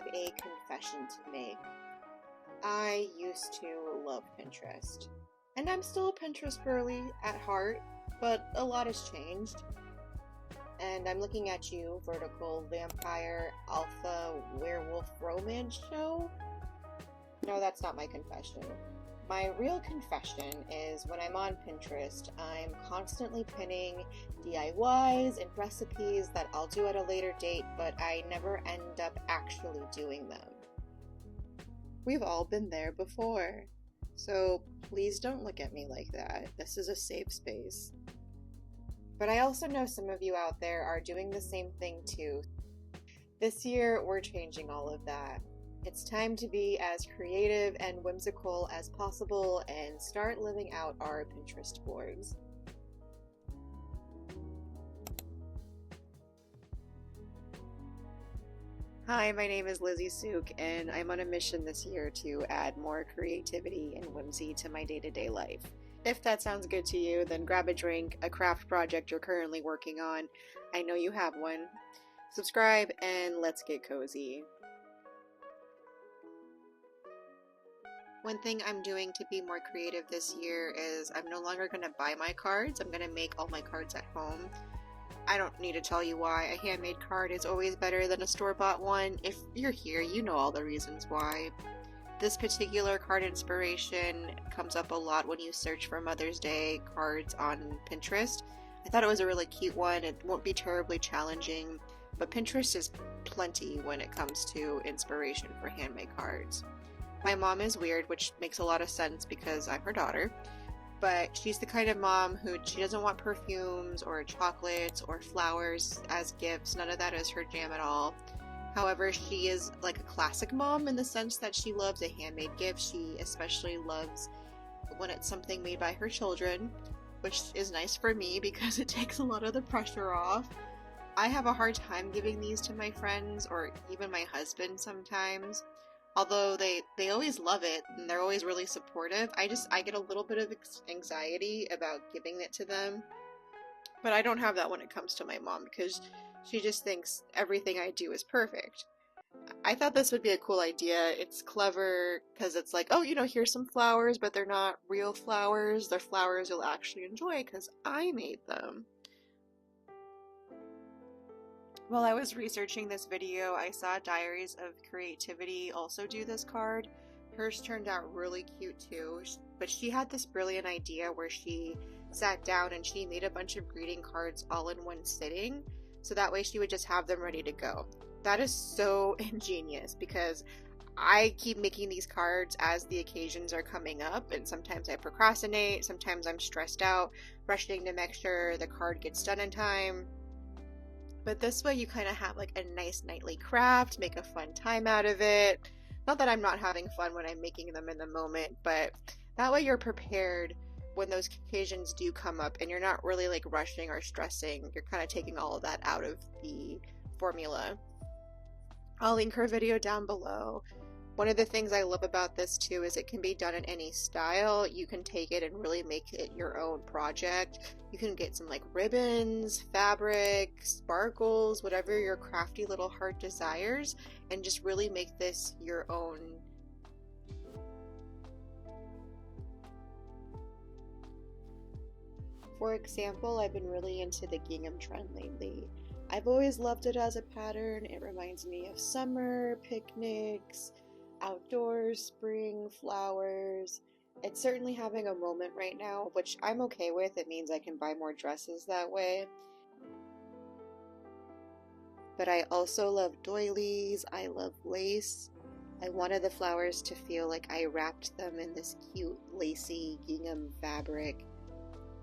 have a confession to make. I used to love Pinterest, and I'm still a Pinterest girly at heart, but a lot has changed. And I'm looking at you, vertical vampire alpha werewolf romance show. No, that's not my confession. My real confession is when I'm on Pinterest, I'm constantly pinning DIYs and recipes that I'll do at a later date, but I never end up actually doing them. We've all been there before, so please don't look at me like that. This is a safe space. But I also know some of you out there are doing the same thing too. This year, we're changing all of that. It's time to be as creative and whimsical as possible and start living out our Pinterest boards. Hi, my name is Lizzie Sook, and I'm on a mission this year to add more creativity and whimsy to my day-to-day life. If that sounds good to you, then grab a drink, a craft project you're currently working on. I know you have one. Subscribe, and let's get cozy. One thing I'm doing to be more creative this year is I'm no longer going to buy my cards. I'm going to make all my cards at home. I don't need to tell you why. A handmade card is always better than a store-bought one. If you're here, you know all the reasons why. This particular card inspiration comes up a lot when you search for Mother's Day cards on Pinterest. I thought it was a really cute one. It won't be terribly challenging, but Pinterest is plenty when it comes to inspiration for handmade cards. My mom is weird, which makes a lot of sense because I'm her daughter, but she's the kind of mom who she doesn't want perfumes or chocolates or flowers as gifts. None of that is her jam at all. However, she is like a classic mom in the sense that she loves a handmade gift. She especially loves when it's something made by her children, which is nice for me because it takes a lot of the pressure off. I have a hard time giving these to my friends or even my husband sometimes. Although they always love it and they're always really supportive, I get a little bit of anxiety about giving it to them. But I don't have that when it comes to my mom because she just thinks everything I do is perfect. I thought this would be a cool idea. It's clever because it's like, oh, here's some flowers, but they're not real flowers. They're flowers you'll actually enjoy because I made them. While I was researching this video, I saw Diaries of Creativity also do this card. Hers turned out really cute too, but she had this brilliant idea where she sat down and she made a bunch of greeting cards all in one sitting, so that way she would just have them ready to go. That is so ingenious because I keep making these cards as the occasions are coming up, and sometimes I procrastinate, sometimes I'm stressed out, rushing to make sure the card gets done in time. But this way you kind of have like a nice nightly craft, make a fun time out of it. Not that I'm not having fun when I'm making them in the moment, but that way you're prepared when those occasions do come up and you're not really like rushing or stressing. You're kind of taking all of that out of the formula. I'll link her video down below. One of the things I love about this too is it can be done in any style. You can take it and really make it your own project. You can get some like ribbons, fabric, sparkles, whatever your crafty little heart desires, and just really make this your own. For example, I've been really into the gingham trend lately. I've always loved it as a pattern. It reminds me of summer, picnics, outdoors, spring, flowers. It's certainly having a moment right now, which I'm okay with. It means I can buy more dresses that way. But I also love doilies. I love lace. I wanted the flowers to feel like I wrapped them in this cute, lacy gingham fabric.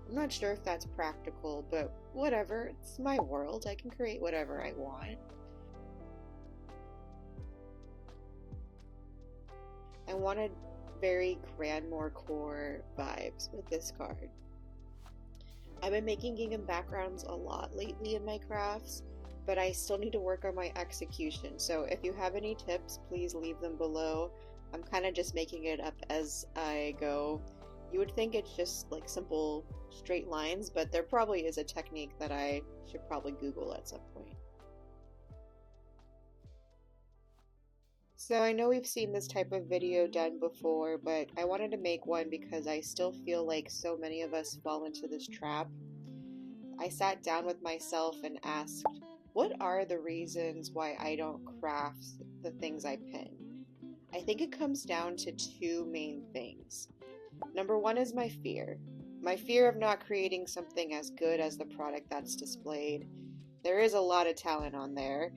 I'm not sure if that's practical, but whatever. It's my world. I can create whatever I want. I wanted very grandmore core vibes with this card. I've been making gingham backgrounds a lot lately in my crafts, but I still need to work on my execution. So if you have any tips, please leave them below. I'm kind of just making it up as I go. You would think it's just like simple straight lines, but there probably is a technique that I should probably Google at some point. So I know we've seen this type of video done before, but I wanted to make one because I still feel like so many of us fall into this trap. I sat down with myself and asked, what are the reasons why I don't craft the things I pin? I think it comes down to two main things. Number one is my fear. My fear of not creating something as good as the product that's displayed. There is a lot of talent on there.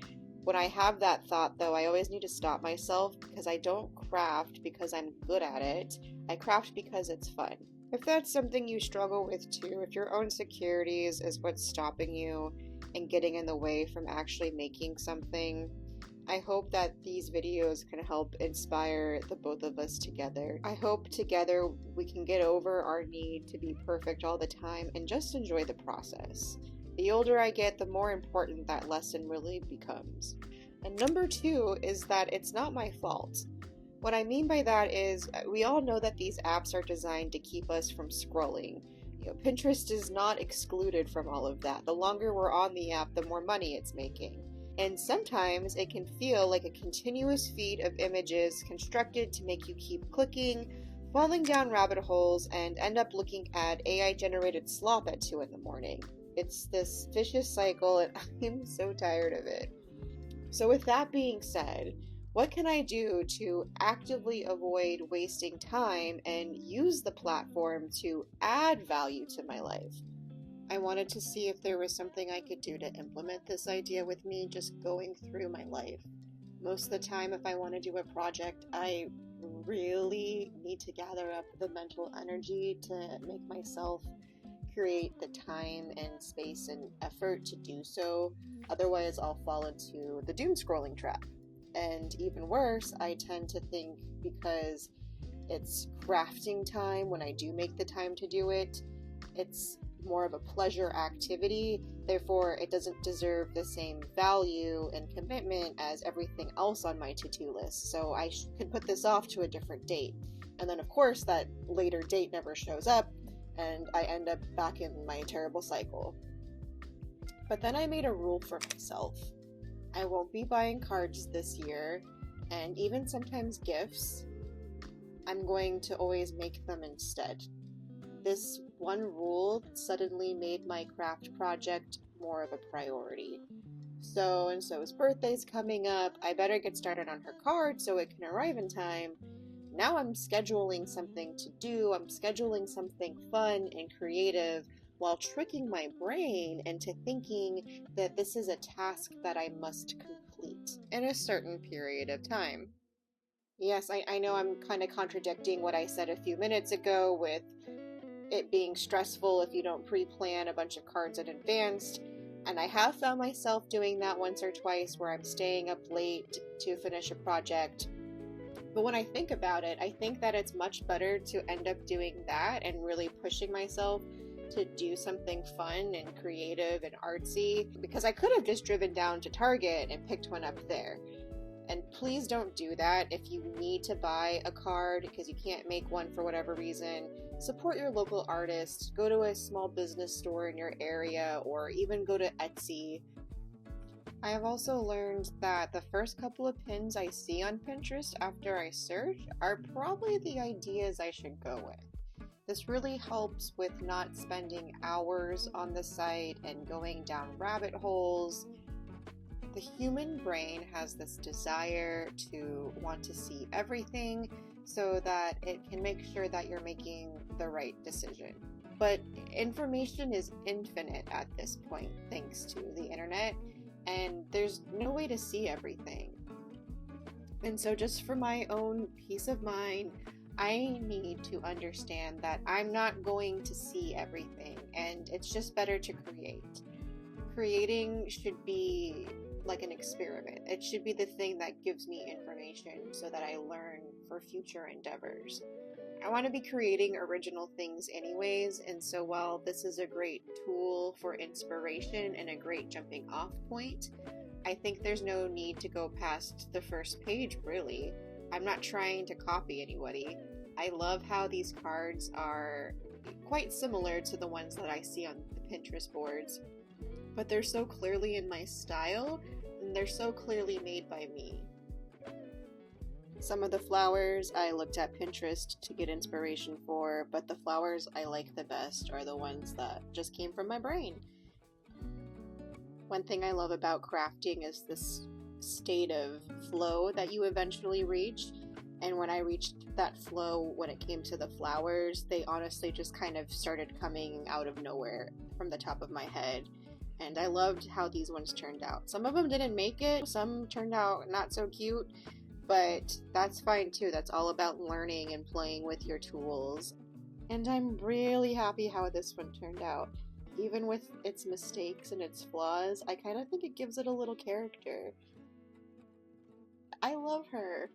When I have that thought, though, I always need to stop myself because I don't craft because I'm good at it. I craft because it's fun. If that's something you struggle with too, if your own insecurities is what's stopping you and getting in the way from actually making something, I hope that these videos can help inspire the both of us together. I hope together we can get over our need to be perfect all the time and just enjoy the process. The older I get, the more important that lesson really becomes. And number two is that it's not my fault. What I mean by that is we all know that these apps are designed to keep us from scrolling. Pinterest is not excluded from all of that. The longer we're on the app, the more money it's making. And sometimes it can feel like a continuous feed of images constructed to make you keep clicking, falling down rabbit holes, and end up looking at AI-generated slop at 2 in the morning. It's this vicious cycle, and I'm so tired of it. So with that being said, what can I do to actively avoid wasting time and use the platform to add value to my life? I wanted to see if there was something I could do to implement this idea with me just going through my life. Most of the time, if I want to do a project, I really need to gather up the mental energy to make myself create the time and space and effort to do so. Otherwise, I'll fall into the doom scrolling trap. And even worse, I tend to think because it's crafting time when I do make the time to do it, it's more of a pleasure activity, therefore it doesn't deserve the same value and commitment as everything else on my to-do list. So I can put this off to a different date. And then of course that later date never shows up and I end up back in my terrible cycle. But then I made a rule for myself. I won't be buying cards this year, and even sometimes gifts. I'm going to always make them instead. This one rule suddenly made my craft project more of a priority. So-and-so's birthday's coming up. I better get started on her card so it can arrive in time. Now I'm scheduling something to do. I'm scheduling something fun and creative while tricking my brain into thinking that this is a task that I must complete in a certain period of time. Yes, I know I'm kind of contradicting what I said a few minutes ago with it being stressful if you don't pre-plan a bunch of cards in advance, and I have found myself doing that once or twice where I'm staying up late to finish a project. But when I think about it, I think that it's much better to end up doing that and really pushing myself to do something fun and creative and artsy, because I could have just driven down to Target and picked one up there. And please don't do that. If you need to buy a card because you can't make one for whatever reason, support your local artist, go to a small business store in your area, or even go to Etsy. I have also learned that the first couple of pins I see on Pinterest after I search are probably the ideas I should go with. This really helps with not spending hours on the site and going down rabbit holes. The human brain has this desire to want to see everything so that it can make sure that you're making the right decision. But information is infinite at this point, thanks to the internet, and there's no way to see everything. And so just for my own peace of mind, I need to understand that I'm not going to see everything, and it's just better to create. Creating should be like an experiment. It should be the thing that gives me information so that I learn for future endeavors. I want to be creating original things anyways, and so while this is a great tool for inspiration and a great jumping off point, I think there's no need to go past the first page, really. I'm not trying to copy anybody. I love how these cards are quite similar to the ones that I see on the Pinterest boards, but they're so clearly in my style, and they're so clearly made by me. Some of the flowers I looked at Pinterest to get inspiration for, but the flowers I like the best are the ones that just came from my brain. One thing I love about crafting is this state of flow that you eventually reach. And when I reached that flow, when it came to the flowers, they honestly just kind of started coming out of nowhere from the top of my head. And I loved how these ones turned out. Some of them didn't make it, some turned out not so cute, but that's fine too. That's all about learning and playing with your tools. And I'm really happy how this one turned out. Even with its mistakes and its flaws, I kind of think it gives it a little character. I love her.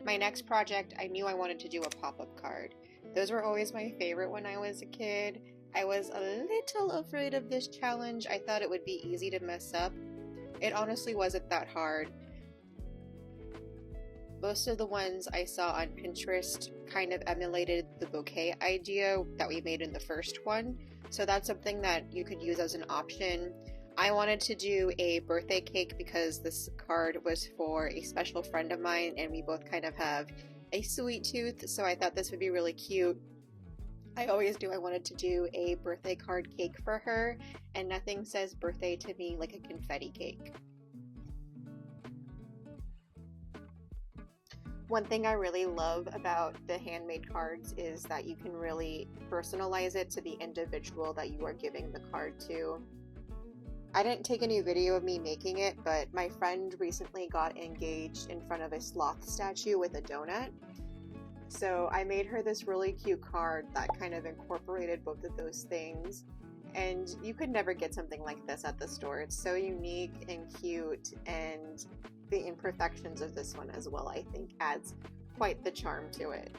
My next project, I knew I wanted to do a pop-up card. Those were always my favorite when I was a kid. I was a little afraid of this challenge. I thought it would be easy to mess up. It honestly wasn't that hard. Most of the ones I saw on Pinterest kind of emulated the bouquet idea that we made in the first one, so that's something that you could use as an option. I wanted to do a birthday cake because this card was for a special friend of mine and we both kind of have a sweet tooth, so I thought this would be really cute. I always knew I wanted to do a birthday card cake for her, and nothing says birthday to me like a confetti cake. One thing I really love about the handmade cards is that you can really personalize it to the individual that you are giving the card to. I didn't take any video of me making it, but my friend recently got engaged in front of a sloth statue with a donut. So I made her this really cute card that kind of incorporated both of those things. And you could never get something like this at the store. It's so unique and cute, and the imperfections of this one as well, I think, adds quite the charm to it.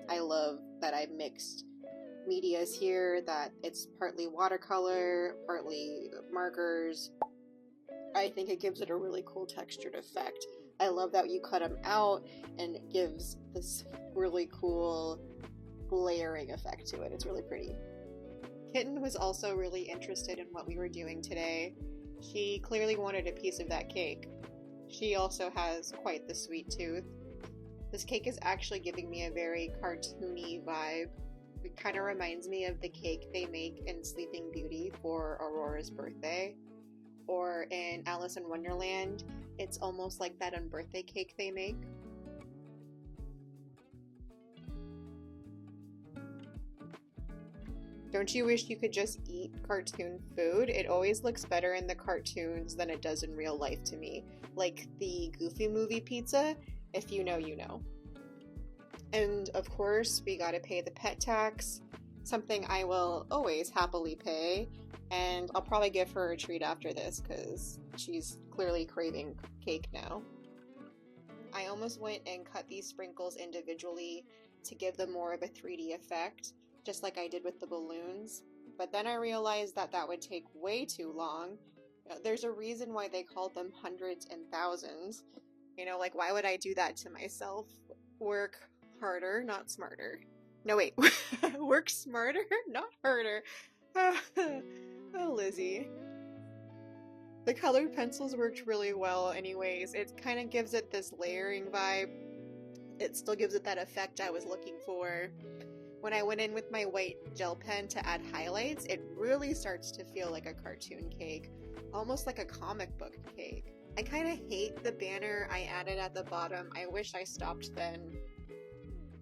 I love that I mixed medias here, that it's partly watercolor, partly markers. I think it gives it a really cool textured effect. I love that you cut them out and it gives this really cool layering effect to it. It's really pretty. Kitten was also really interested in what we were doing today. She clearly wanted a piece of that cake. She also has quite the sweet tooth. This cake is actually giving me a very cartoony vibe. It kind of reminds me of the cake they make in Sleeping Beauty for Aurora's birthday. Or in Alice in Wonderland, it's almost like that birthday cake they make. Don't you wish you could just eat cartoon food? It always looks better in the cartoons than it does in real life to me. Like the Goofy movie pizza, if you know, you know. And of course, we gotta pay the pet tax, something I will always happily pay. And I'll probably give her a treat after this because she's clearly craving cake now. I almost went and cut these sprinkles individually to give them more of a 3D effect, just like I did with the balloons. But then I realized that that would take way too long. There's a reason why they called them hundreds and thousands. You know, like, why would I do that to myself? Work harder, not smarter. No, wait. Work smarter, not harder. Oh, Lizzie. The colored pencils worked really well anyways. It kind of gives it this layering vibe. It still gives it that effect I was looking for. When I went in with my white gel pen to add highlights, it really starts to feel like a cartoon cake. Almost like a comic book cake. I kind of hate the banner I added at the bottom. I wish I stopped then.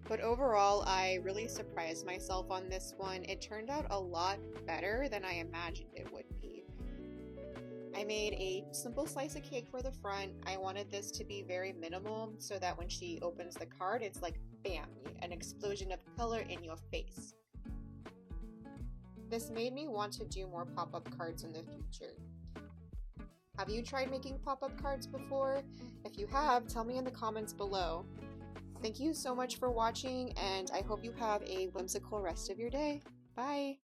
But overall, I really surprised myself on this one. It turned out a lot better than I imagined it would be. I made a simple slice of cake for the front. I wanted this to be very minimal so that when she opens the card, it's like, bam, an explosion of color in your face. This made me want to do more pop-up cards in the future. Have you tried making pop-up cards before? If you have, tell me in the comments below. Thank you so much for watching, and I hope you have a whimsical rest of your day. Bye!